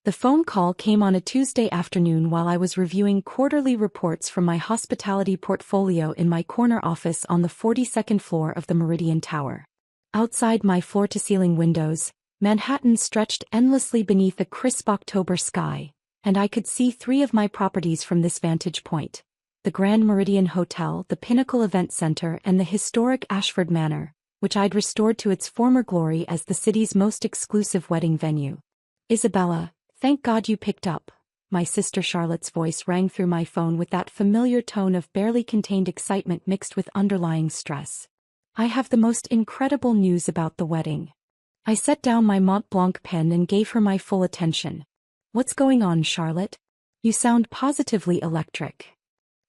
The phone call came on a Tuesday afternoon while I was reviewing quarterly reports from my hospitality portfolio in my corner office on the 42nd floor of the Meridian Tower. Outside my floor-to-ceiling windows, Manhattan stretched endlessly beneath a crisp October sky, and I could see three of my properties from this vantage point: the Grand Meridian Hotel, the Pinnacle Event Center, and the historic Ashford Manor, which I'd restored to its former glory as the city's most exclusive wedding venue. "Isabella, thank God you picked up." My sister Charlotte's voice rang through my phone with that familiar tone of barely contained excitement mixed with underlying stress. "I have the most incredible news about the wedding." I set down my Mont Blanc pen and gave her my full attention. "What's going on, Charlotte? You sound positively electric."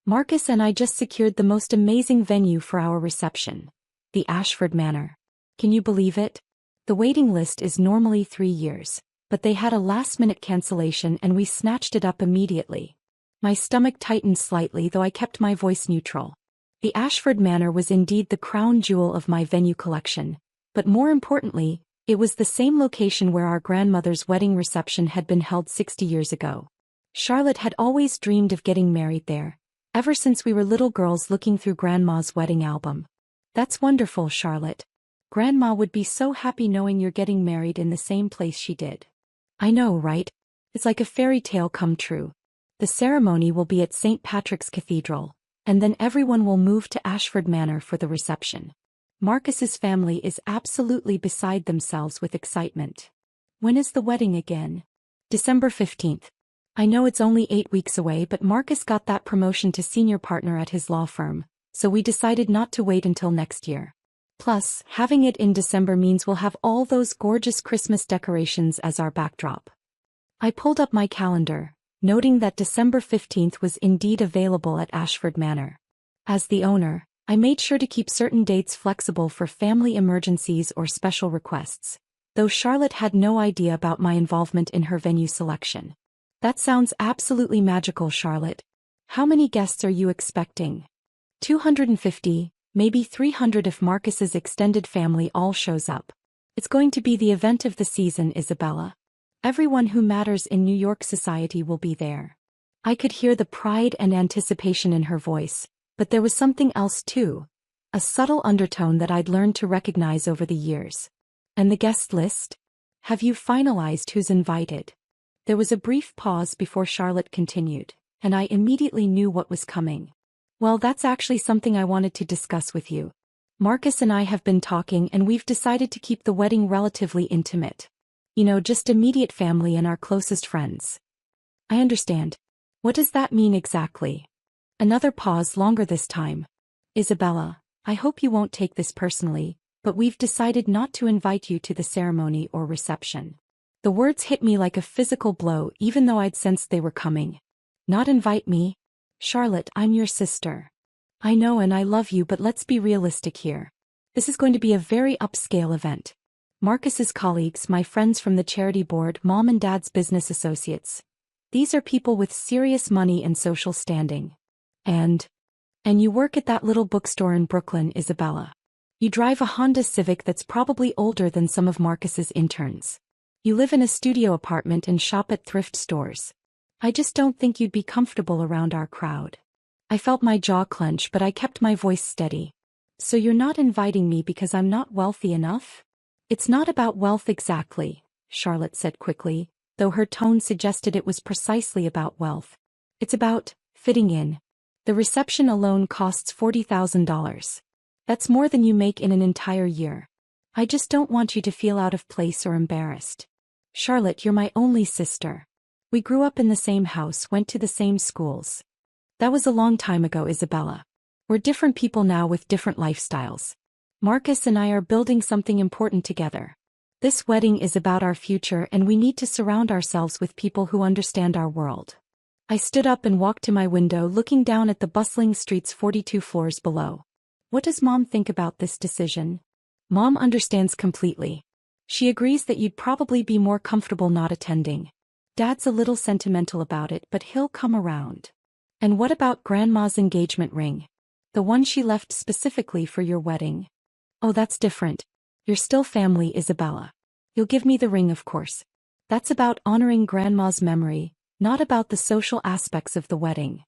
"Marcus and I just secured the most amazing venue for our reception. The Ashford Manor. Can you believe it? The waiting list is normally 3 years, but they had a last-minute cancellation and we snatched it up immediately." My stomach tightened slightly, though I kept my voice neutral. The Ashford Manor was indeed the crown jewel of my venue collection, but more importantly, it was the same location where our grandmother's wedding reception had been held 60 years ago. Charlotte had always dreamed of getting married there, ever since we were little girls looking through Grandma's wedding album. "That's wonderful, Charlotte. Grandma would be so happy knowing you're getting married in the same place she did." "I know, right? It's like a fairy tale come true. The ceremony will be at St. Patrick's Cathedral, and then everyone will move to Ashford Manor for the reception." Marcus's family is absolutely beside themselves with excitement. "When is the wedding again?" "December 15th. I know it's only 8 weeks away, but Marcus got that promotion to senior partner at his law firm, so we decided not to wait until next year. Plus, having it in December means we'll have all those gorgeous Christmas decorations as our backdrop." I pulled up my calendar, noting that December 15th was indeed available at Ashford Manor. As the owner, I made sure to keep certain dates flexible for family emergencies or special requests, though Charlotte had no idea about my involvement in her venue selection. "That sounds absolutely magical, Charlotte. How many guests are you expecting?" 250, maybe 300 if Marcus's extended family all shows up. It's going to be the event of the season, Isabella. Everyone who matters in New York society will be there." I could hear the pride and anticipation in her voice, but there was something else too, a subtle undertone that I'd learned to recognize over the years. "And the guest list? Have you finalized who's invited?" There was a brief pause before Charlotte continued, and I immediately knew what was coming. "Well, that's actually something I wanted to discuss with you. Marcus and I have been talking and we've decided to keep the wedding relatively intimate. You know, just immediate family and our closest friends." "I understand. What does that mean exactly?" Another pause, longer this time. "Isabella, I hope you won't take this personally, but we've decided not to invite you to the ceremony or reception." The words hit me like a physical blow, even though I'd sensed they were coming. "Not invite me? Charlotte, I'm your sister. I know and I love you, but let's be realistic here. This is going to be a very upscale event. Marcus's colleagues, my friends from the charity board, Mom and Dad's business associates. These are people with serious money and social standing. And you work at that little bookstore in Brooklyn, Isabella. You drive a Honda Civic that's probably older than some of Marcus's interns. You live in a studio apartment and shop at thrift stores. I just don't think you'd be comfortable around our crowd." I felt my jaw clench, but I kept my voice steady. "So you're not inviting me because I'm not wealthy enough?" "It's not about wealth exactly," Charlotte said quickly, though her tone suggested it was precisely about wealth. "It's about fitting in. The reception alone costs $40,000. That's more than you make in an entire year. I just don't want you to feel out of place or embarrassed. Charlotte, you're my only sister. We grew up in the same house, went to the same schools. That was a long time ago, Isabella. We're different people now with different lifestyles. Marcus and I are building something important together. This wedding is about our future and we need to surround ourselves with people who understand our world." I stood up and walked to my window, looking down at the bustling streets 42 floors below. "What does Mom think about this decision?" "Mom understands completely. She agrees that you'd probably be more comfortable not attending. Dad's a little sentimental about it, but he'll come around." "And what about Grandma's engagement ring? The one she left specifically for your wedding?" "Oh, that's different. You're still family, Isabella. You'll give me the ring, of course." That's about honoring Grandma's memory, not about the social aspects of the wedding.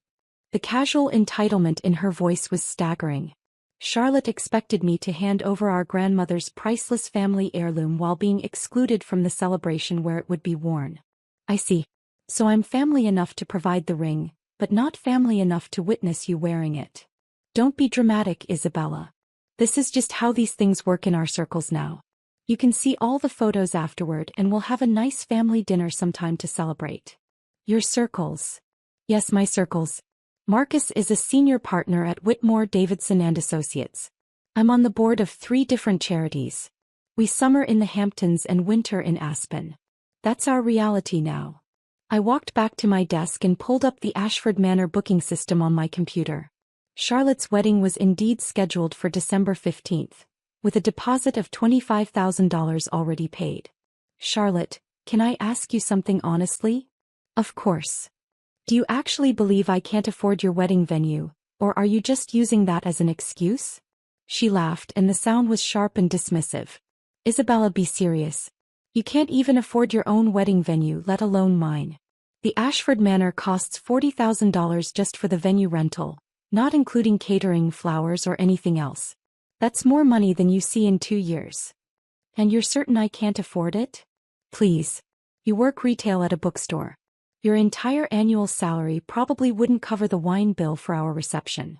The casual entitlement in her voice was staggering. Charlotte expected me to hand over our grandmother's priceless family heirloom while being excluded from the celebration where it would be worn. I see. So I'm family enough to provide the ring, but not family enough to witness you wearing it. Don't be dramatic, Isabella. This is just how these things work in our circles now. You can see all the photos afterward and we'll have a nice family dinner sometime to celebrate. Your circles. Yes, my circles. Marcus is a senior partner at Whitmore Davidson and Associates. I'm on the board of 3 different charities. We summer in the Hamptons and winter in Aspen. That's our reality now. I walked back to my desk and pulled up the Ashford Manor booking system on my computer. Charlotte's wedding was indeed scheduled for December 15th, with a deposit of $25,000 already paid. Charlotte, can I ask you something honestly? Of course. Do you actually believe I can't afford your wedding venue, or are you just using that as an excuse? She laughed and the sound was sharp and dismissive. Isabella, be serious. You can't even afford your own wedding venue, let alone mine. The Ashford Manor costs $40,000 just for the venue rental, not including catering, flowers, or anything else. That's more money than you see in 2 years. And you're certain I can't afford it? Please. You work retail at a bookstore. Your entire annual salary probably wouldn't cover the wine bill for our reception.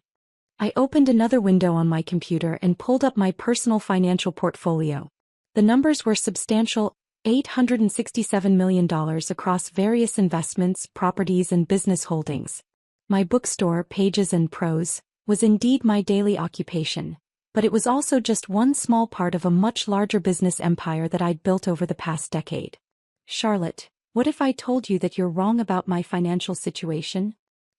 I opened another window on my computer and pulled up my personal financial portfolio. The numbers were substantial: $867 million across various investments, properties, and business holdings. My bookstore, Pages and Prose, was indeed my daily occupation, but it was also just one small part of a much larger business empire that I'd built over the past decade. Charlotte, what if I told you that you're wrong about my financial situation?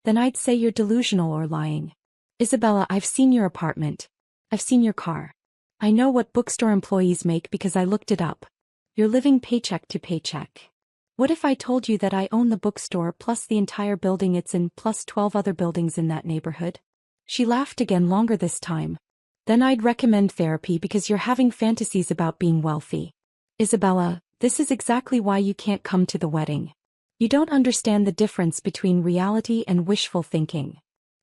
Then I'd say you're delusional or lying. Isabella, I've seen your apartment. I've seen your car. I know what bookstore employees make because I looked it up. You're living paycheck to paycheck. What if I told you that I own the bookstore plus the entire building it's in plus 12 other buildings in that neighborhood? She laughed again, longer this time. Then I'd recommend therapy because you're having fantasies about being wealthy. Isabella, this is exactly why you can't come to the wedding. You don't understand the difference between reality and wishful thinking.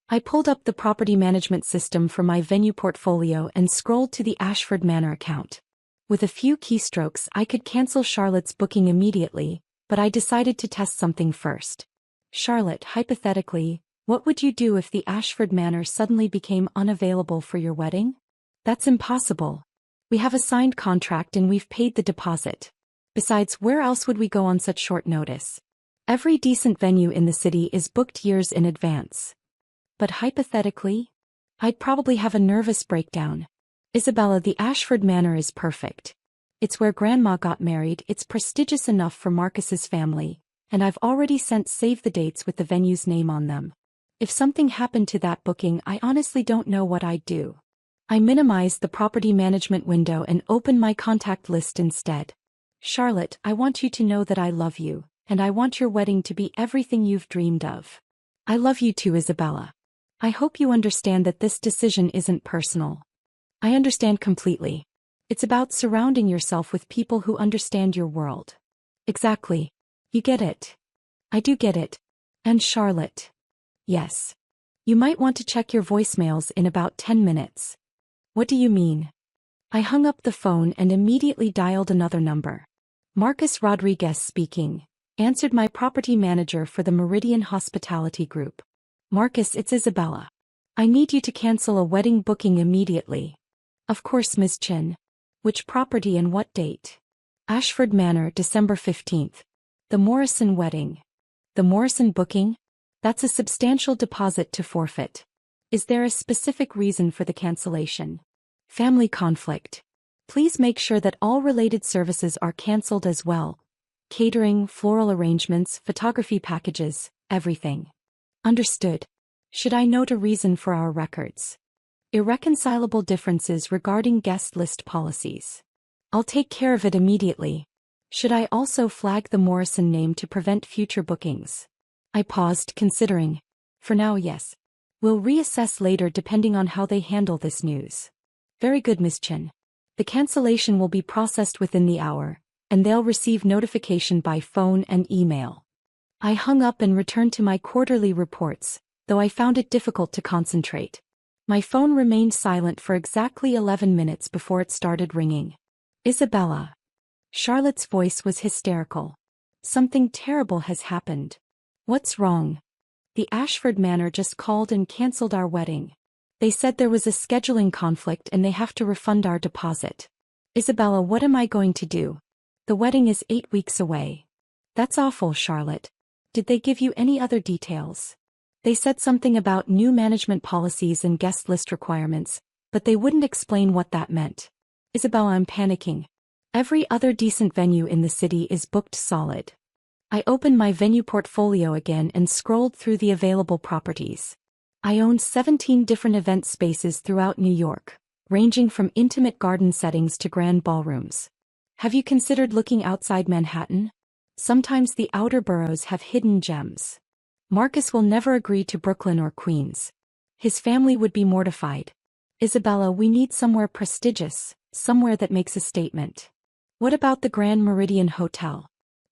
I pulled up the property management system for my venue portfolio and scrolled to the Ashford Manor account. With a few keystrokes, I could cancel Charlotte's booking immediately, but I decided to test something first. Charlotte, hypothetically, what would you do if the Ashford Manor suddenly became unavailable for your wedding? That's impossible. We have a signed contract and we've paid the deposit. Besides, where else would we go on such short notice? Every decent venue in the city is booked years in advance. But hypothetically, I'd probably have a nervous breakdown. Isabella, the Ashford Manor is perfect. It's where Grandma got married, it's prestigious enough for Marcus's family, and I've already sent save the dates with the venue's name on them. If something happened to that booking, I honestly don't know what I'd do. I minimized the property management window and opened my contact list instead. Charlotte, I want you to know that I love you, and I want your wedding to be everything you've dreamed of. I love you too, Isabella. I hope you understand that this decision isn't personal. I understand completely. It's about surrounding yourself with people who understand your world. Exactly. You get it. I do get it. And Charlotte. Yes. You might want to check your voicemails in about 10 minutes. What do you mean? I hung up the phone and immediately dialed another number. Marcus Rodriguez speaking, answered my property manager for the Meridian Hospitality Group. Marcus, it's Isabella. I need you to cancel a wedding booking immediately. Of course, Ms. Chin. Which property and what date? Ashford Manor, December 15th. The Morrison wedding. The Morrison booking? That's a substantial deposit to forfeit. Is there a specific reason for the cancellation? Family conflict. Please make sure that all related services are cancelled as well. Catering, floral arrangements, photography packages, everything. Understood. Should I note a reason for our records? Irreconcilable differences regarding guest list policies. I'll take care of it immediately. Should I also flag the Morrison name to prevent future bookings? I paused, considering. For now, yes. We'll reassess later depending on how they handle this news. Very good, Ms. Chin. The cancellation will be processed within the hour, and they'll receive notification by phone and email. I hung up and returned to my quarterly reports, though I found it difficult to concentrate. My phone remained silent for exactly 11 minutes before it started ringing. Isabella. Charlotte's voice was hysterical. Something terrible has happened. What's wrong? The Ashford Manor just called and cancelled our wedding. They said there was a scheduling conflict and they have to refund our deposit. Isabella, what am I going to do? The wedding is 8 weeks away. That's awful, Charlotte. Did they give you any other details? They said something about new management policies and guest list requirements, but they wouldn't explain what that meant. Isabella, I'm panicking. Every other decent venue in the city is booked solid. I opened my venue portfolio again and scrolled through the available properties. I own 17 different event spaces throughout New York, ranging from intimate garden settings to grand ballrooms. Have you considered looking outside Manhattan? Sometimes the outer boroughs have hidden gems. Marcus will never agree to Brooklyn or Queens. His family would be mortified. Isabella, we need somewhere prestigious, somewhere that makes a statement. What about the Grand Meridian Hotel?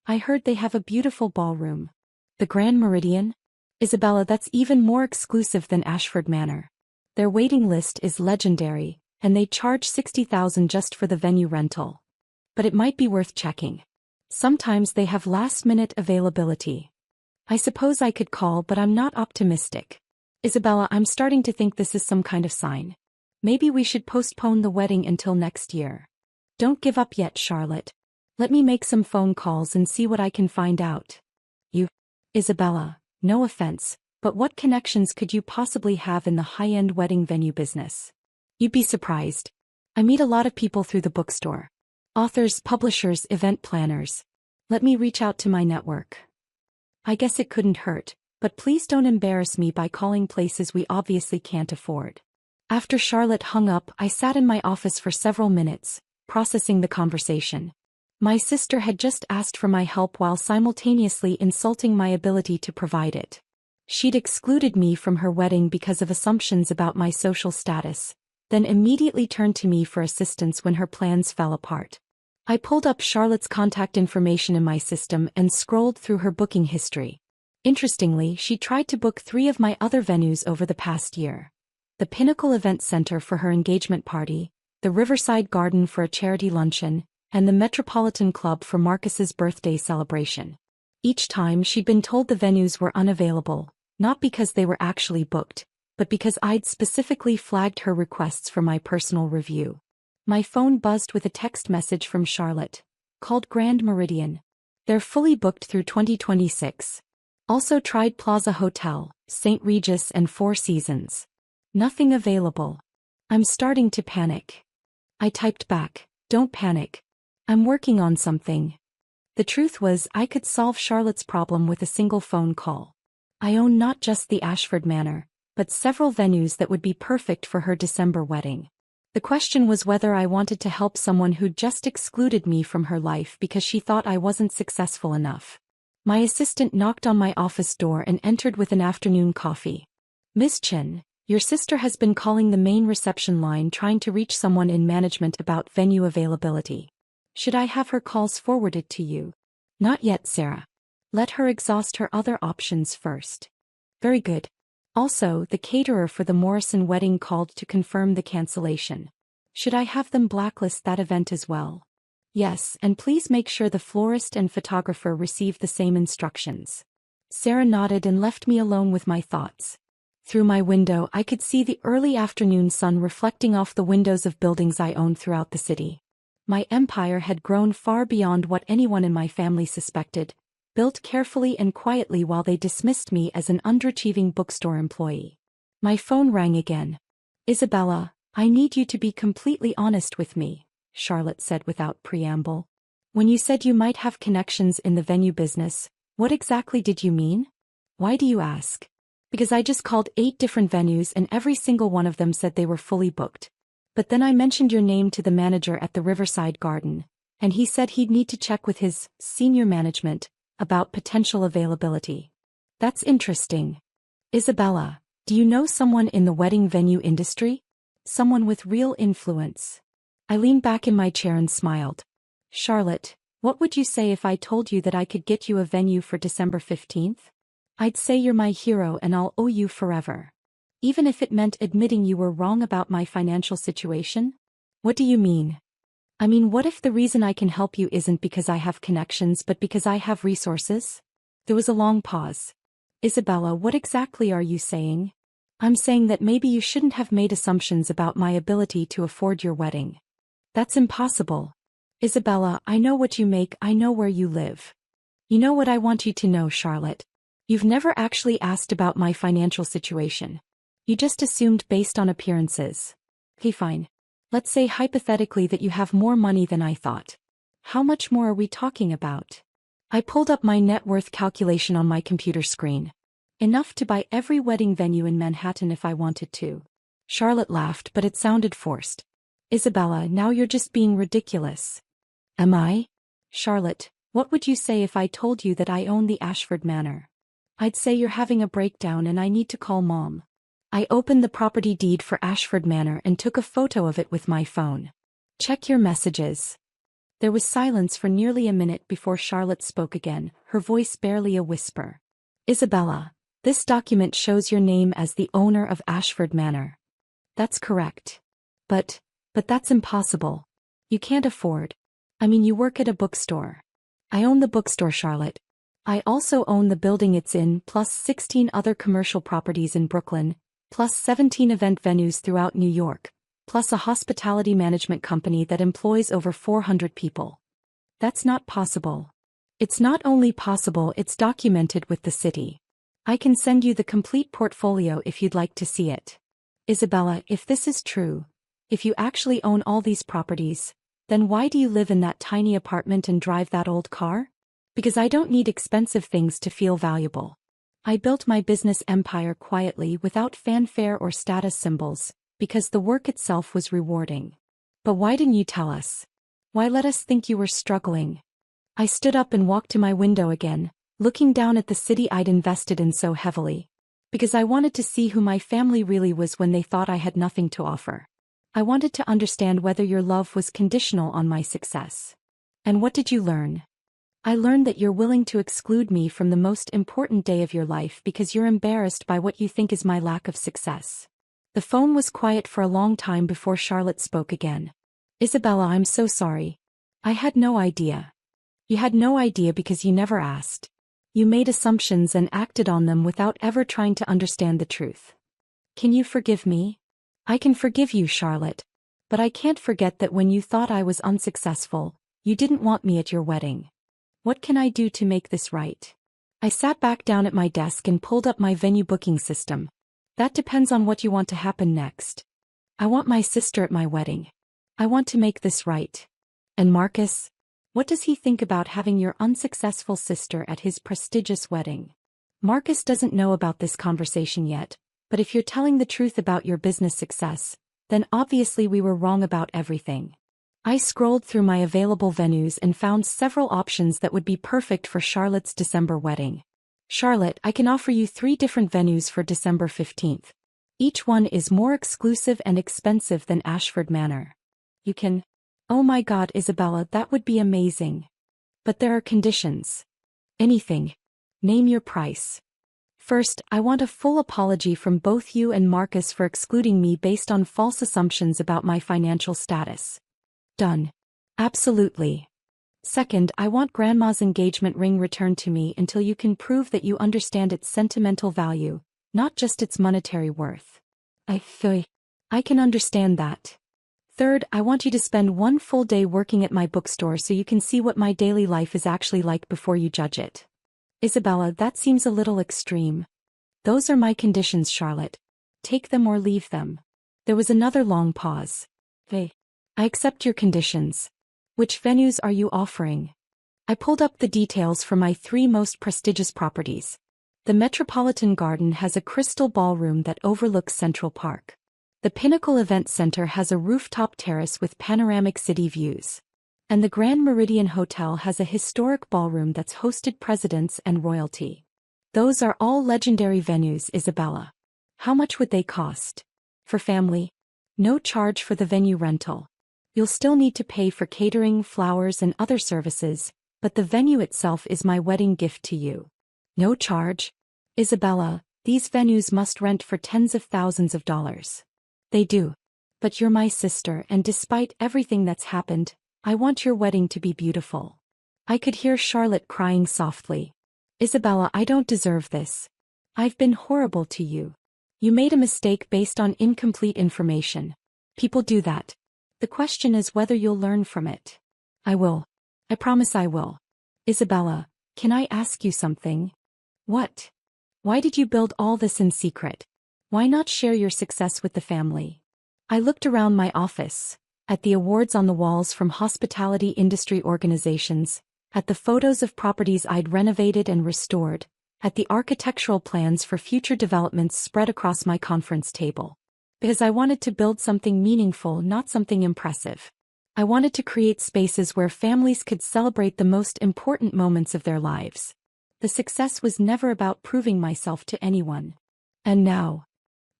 I heard they have a beautiful ballroom. The Grand Meridian? Isabella, that's even more exclusive than Ashford Manor. Their waiting list is legendary, and they charge $60,000 just for the venue rental. But it might be worth checking. Sometimes they have last-minute availability. I suppose I could call, but I'm not optimistic. Isabella, I'm starting to think this is some kind of sign. Maybe we should postpone the wedding until next year. Don't give up yet, Charlotte. Let me make some phone calls and see what I can find out. Isabella, no offense, but what connections could you possibly have in the high-end wedding venue business? You'd be surprised. I meet a lot of people through the bookstore. Authors, publishers, event planners. Let me reach out to my network. I guess it couldn't hurt, but please don't embarrass me by calling places we obviously can't afford. After Charlotte hung up, I sat in my office for several minutes, processing the conversation. My sister had just asked for my help while simultaneously insulting my ability to provide it. She'd excluded me from her wedding because of assumptions about my social status, then immediately turned to me for assistance when her plans fell apart. I pulled up Charlotte's contact information in my system and scrolled through her booking history. Interestingly, she tried to book 3 of my other venues over the past year. The Pinnacle Event Center for her engagement party, the Riverside Garden for a charity luncheon, and the Metropolitan Club for Marcus's birthday celebration. Each time she'd been told the venues were unavailable, not because they were actually booked, but because I'd specifically flagged her requests for my personal review. My phone buzzed with a text message from Charlotte, called Grand Meridian. They're fully booked through 2026. Also tried Plaza Hotel, St. Regis and Four Seasons. Nothing available. I'm starting to panic. I typed back, don't panic. I'm working on something. The truth was, I could solve Charlotte's problem with a single phone call. I own not just the Ashford Manor, but several venues that would be perfect for her December wedding. The question was whether I wanted to help someone who'd just excluded me from her life because she thought I wasn't successful enough. My assistant knocked on my office door and entered with an afternoon coffee. Miss Chen, your sister has been calling the main reception line trying to reach someone in management about venue availability. Should I have her calls forwarded to you? Not yet, Sarah. Let her exhaust her other options first. Very good. Also, the caterer for the Morrison wedding called to confirm the cancellation. Should I have them blacklist that event as well? Yes, and please make sure the florist and photographer receive the same instructions. Sarah nodded and left me alone with my thoughts. Through my window, I could see the early afternoon sun reflecting off the windows of buildings I owned throughout the city. My empire had grown far beyond what anyone in my family suspected, built carefully and quietly while they dismissed me as an underachieving bookstore employee. My phone rang again. Isabella, I need you to be completely honest with me, Charlotte said without preamble. When you said you might have connections in the venue business, what exactly did you mean? Why do you ask? Because I just called 8 different venues and every single one of them said they were fully booked. But then I mentioned your name to the manager at the Riverside Garden, and he said he'd need to check with his senior management about potential availability. That's interesting. Isabella, do you know someone in the wedding venue industry? Someone with real influence? I leaned back in my chair and smiled. Charlotte, What would you say if I told you that I could get you a venue for December 15th? I'd say you're my hero and I'll owe you forever. Even if it meant admitting you were wrong about my financial situation? What do you mean? I mean, what if the reason I can help you isn't because I have connections but because I have resources? There was a long pause. Isabella, what exactly are you saying? I'm saying that maybe you shouldn't have made assumptions about my ability to afford your wedding. That's impossible. Isabella, I know what you make, I know where you live. You know what I want you to know, Charlotte? You've never actually asked about my financial situation. You just assumed based on appearances. Okay, fine. Let's say hypothetically that you have more money than I thought. How much more are we talking about? I pulled up my net worth calculation on my computer screen. Enough to buy every wedding venue in Manhattan if I wanted to. Charlotte laughed, but it sounded forced. Isabella, now you're just being ridiculous. Am I? Charlotte, what would you say if I told you that I own the Ashford Manor? I'd say you're having a breakdown and I need to call Mom. I opened the property deed for Ashford Manor and took a photo of it with my phone. Check your messages. There was silence for nearly a minute before Charlotte spoke again, her voice barely a whisper. Isabella, this document shows your name as the owner of Ashford Manor. That's correct. But that's impossible. You can't afford. I mean, you work at a bookstore. I own the bookstore, Charlotte. I also own the building it's in, plus 16 other commercial properties in Brooklyn, plus 17 event venues throughout New York, plus a hospitality management company that employs over 400 people. That's not possible. It's not only possible, it's documented with the city. I can send you the complete portfolio if you'd like to see it. Isabella, if this is true, if you actually own all these properties, then why do you live in that tiny apartment and drive that old car? Because I don't need expensive things to feel valuable. I built my business empire quietly without fanfare or status symbols, because the work itself was rewarding. But why didn't you tell us? Why let us think you were struggling? I stood up and walked to my window again, looking down at the city I'd invested in so heavily. Because I wanted to see who my family really was when they thought I had nothing to offer. I wanted to understand whether your love was conditional on my success. And what did you learn? I learned that you're willing to exclude me from the most important day of your life because you're embarrassed by what you think is my lack of success. The phone was quiet for a long time before Charlotte spoke again. Isabella, I'm so sorry. I had no idea. You had no idea because you never asked. You made assumptions and acted on them without ever trying to understand the truth. Can you forgive me? I can forgive you, Charlotte. But I can't forget that when you thought I was unsuccessful, you didn't want me at your wedding. What can I do to make this right? I sat back down at my desk and pulled up my venue booking system. That depends on what you want to happen next. I want my sister at my wedding. I want to make this right. And Marcus? What does he think about having your unsuccessful sister at his prestigious wedding? Marcus doesn't know about this conversation yet, but if you're telling the truth about your business success, then obviously we were wrong about everything. I scrolled through my available venues and found several options that would be perfect for Charlotte's December wedding. Charlotte, I can offer you 3 different venues for December 15th. Each one is more exclusive and expensive than Ashford Manor. You can... Oh my God, Isabella, that would be amazing. But there are conditions. Anything. Name your price. First, I want a full apology from both you and Marcus for excluding me based on false assumptions about my financial status. Done. Absolutely. Second, I want Grandma's engagement ring returned to me until you can prove that you understand its sentimental value, not just its monetary worth. I can understand that. Third, I want you to spend 1 full day working at my bookstore so you can see what my daily life is actually like before you judge it. Isabella, that seems a little extreme. Those are my conditions, Charlotte. Take them or leave them. There was another long pause. I accept your conditions. Which venues are you offering? I pulled up the details for my 3 most prestigious properties. The Metropolitan Garden has a crystal ballroom that overlooks Central Park. The Pinnacle Event Center has a rooftop terrace with panoramic city views. And the Grand Meridian Hotel has a historic ballroom that's hosted presidents and royalty. Those are all legendary venues, Isabella. How much would they cost? For family? No charge for the venue rental. You'll still need to pay for catering, flowers, and other services, but the venue itself is my wedding gift to you. No charge? Isabella, these venues must rent for tens of thousands of dollars. They do. But you're my sister, and despite everything that's happened, I want your wedding to be beautiful. I could hear Charlotte crying softly. Isabella, I don't deserve this. I've been horrible to you. You made a mistake based on incomplete information. People do that. The question is whether you'll learn from it. I will. I promise I will. Isabella, can I ask you something? What? Why did you build all this in secret? Why not share your success with the family? I looked around my office, at the awards on the walls from hospitality industry organizations, at the photos of properties I'd renovated and restored, at the architectural plans for future developments spread across my conference table. Because I wanted to build something meaningful, not something impressive. I wanted to create spaces where families could celebrate the most important moments of their lives. The success was never about proving myself to anyone. And now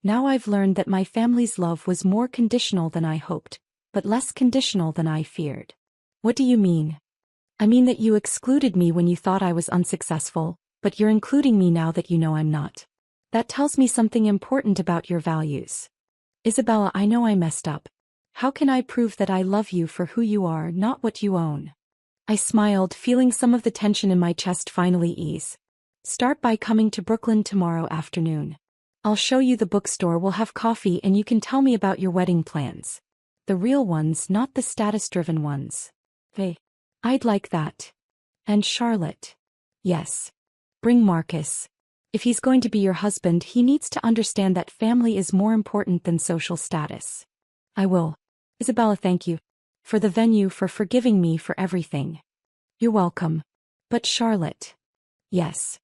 I've learned that my family's love was more conditional than I hoped, but less conditional than I feared. What do you mean? I mean that you excluded me when you thought I was unsuccessful, but you're including me now that you know I'm not. That tells me something important about your values. Isabella, I know I messed up. How can I prove that I love you for who you are, not what you own? I smiled, feeling some of the tension in my chest finally ease. Start by coming to Brooklyn tomorrow afternoon. I'll show you the bookstore, we'll have coffee, and you can tell me about your wedding plans. The real ones, not the status-driven ones. I'd like that. And Charlotte. Yes. Bring Marcus. If he's going to be your husband, he needs to understand that family is more important than social status. I will. Isabella, thank you. For the venue, for forgiving me for everything. You're welcome. But Charlotte. Yes.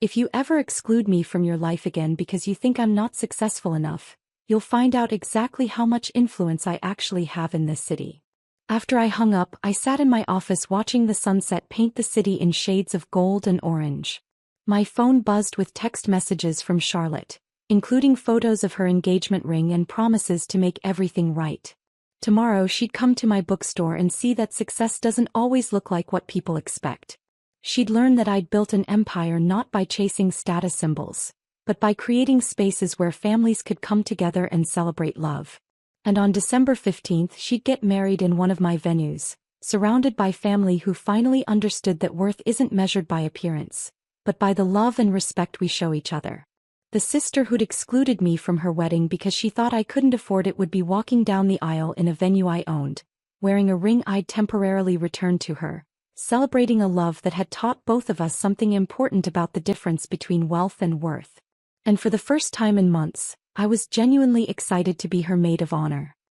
If you ever exclude me from your life again because you think I'm not successful enough, you'll find out exactly how much influence I actually have in this city. After I hung up, I sat in my office watching the sunset paint the city in shades of gold and orange. My phone buzzed with text messages from Charlotte, including photos of her engagement ring and promises to make everything right. Tomorrow she'd come to my bookstore and see that success doesn't always look like what people expect. She'd learn that I'd built an empire not by chasing status symbols, but by creating spaces where families could come together and celebrate love. And on December 15th she'd get married in one of my venues, surrounded by family who finally understood that worth isn't measured by appearance, but by the love and respect we show each other. The sister who'd excluded me from her wedding because she thought I couldn't afford it would be walking down the aisle in a venue I owned, wearing a ring I'd temporarily returned to her, celebrating a love that had taught both of us something important about the difference between wealth and worth. And for the first time in months, I was genuinely excited to be her maid of honor.